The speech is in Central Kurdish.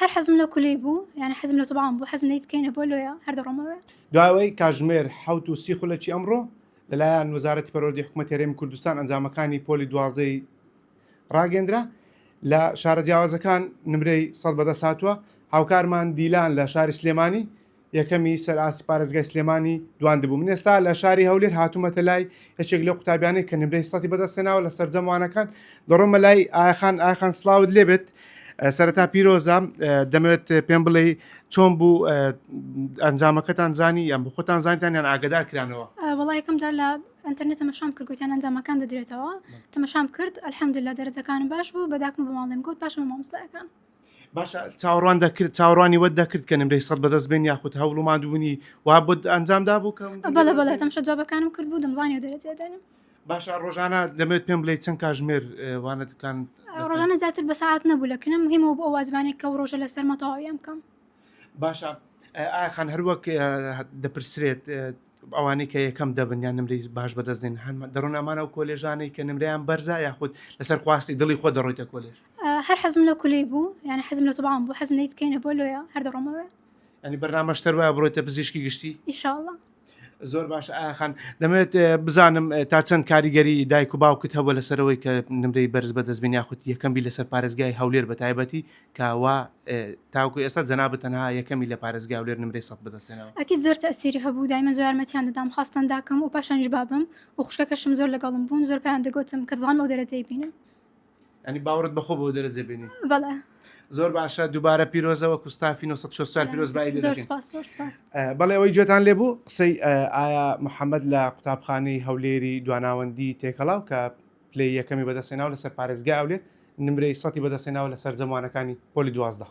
هەر حەزم لە کولەی بوو، یعنی حەزم لە سوبحان بوو، حەزم لە هیچ کەینە بۆ لۆیە هەر دەڕۆمەوە. دوایەوەی کاتژمێر 7:30 خولەکی ئەمڕۆ لەلایەن وەزارەتی پەروەردەی حکوومەتی هەرێمی کوردستان ئەنجامەکانی پۆلی 12ی ڕاگەندرا لە شارە جیاوازەکان نمرەی 100 بەدەست هاتووە. هاوکارمان دیلان لە شاری سلێمانی یەکەمی سەرئاستی پارێزگای سلێمانی دوان دەبوو. من ئێستا لە شاری هەولێر هاتوومەتە لای یەکێک لەو قوتابیانەی کە نمرەی 100 بەدەستهێناوە لە سەرجەموانەکان. دەڕۆمە لای ئاخان سڵاوت لێبێت. سەرەتا پیرۆزە دەمەوێت پێم بڵێ چۆن بوو ئەنجامەکەتان زانی یان بە خۆتان زانیتان یان ئاگدار کرانەوە؟ وەڵای یەکەم جار لە ئەنتەرنێت تەماشام کرد گوتیان ئەنجامەکان دەدرێتەوە، تەماشام کرد ئەلحەمدولیلا دەرەجەکانم باش بوو بەداکم بە ماڵێم گوت پاشەوە مامۆستایەکان. باشە چاوەڕوانی وەت دەکرد کە نمرەی 100 بەدەست بێن یاخود هەوڵوماندبوونی وا بۆ ئەنجامدا بوو کە بەڵێ تەماشا جوابەکانم کرد بوو دەمزانیەوە دەرەجە دێنم. باشە ڕۆژانە دەمەوێت پێم بڵێ چەند کاتژمێر وانەتەکان ڕۆژانە زیاتر بە ساعات نەبوو لەکنم مهمەوە بۆ ئەو واجبانێک کە ڕۆژە لەسەر مەتەواویان بکەم. باشە ئاخان هەروەک دەپرسرێت ئەوانەی کە یەکەم دەبن یان نمرەی باش بەدەستێن دەڕۆن ئەمانە و کۆلێژانەی کە نمرەیان بەرزە یاخود لەسەر خواستی دڵی خۆ دەڕۆیتە کۆلێژ؟ هەر حەزم لە کولەی بوو، یعنی حەزم لە سوبحان بوو، حەزم لە هیچ کەینە بۆ لۆیە هەر دەڕۆمەوە. ینی بەرنامەشتەر وایە بڕۆیتە پزیشکی گشتی؟ ئینشاءڵڵا. زۆر باشە ئاخان دەمەوێت بزانم تا چەند کاریگەری دایک و باوکت هەبووە لەسەرەوەی کە نمرەی بەرز بەدەستبێن یاخود یەکەمی لەسەر پارێزگای هەولێر بە تایبەتی کاوا تاوکو ئێستا جەنابەت تەنها یەکەمی لە پارێزگای هەولێر نمرەی 100 بەدەستهێناوە. ئەکید زۆر تەئسیری هەبوو، دایمەن زۆر یارمەتیان دەدام، خواستان داکەم و پاشانیش بابم و خوشکەکەشم زۆر لەگەڵم بوون، زۆر پێیان دەگوتم کە دەزانم ئەو دەرەجەی بینم. ینی باوەڕت بەخۆ بۆ دەرەجە بینی؟ بەڵێ. زۆر باشە دووبارە پیرۆزەوە کوستافی 964 پیرۆز بای زۆر سپاس زۆر سپاس. بەڵێ ئەوەی گوێتان لێبوو قسەی ئایا محەممەد لە قوتابخانەی هەولێری دواناوەندی تێکەڵاو کە پلەی یەکەمی بەدەستهێناوە لەسەر پارێزگای هەولێر نمرەی 100 بەدەستهێناوە لەسەر جەموانەکانی پۆلی 12.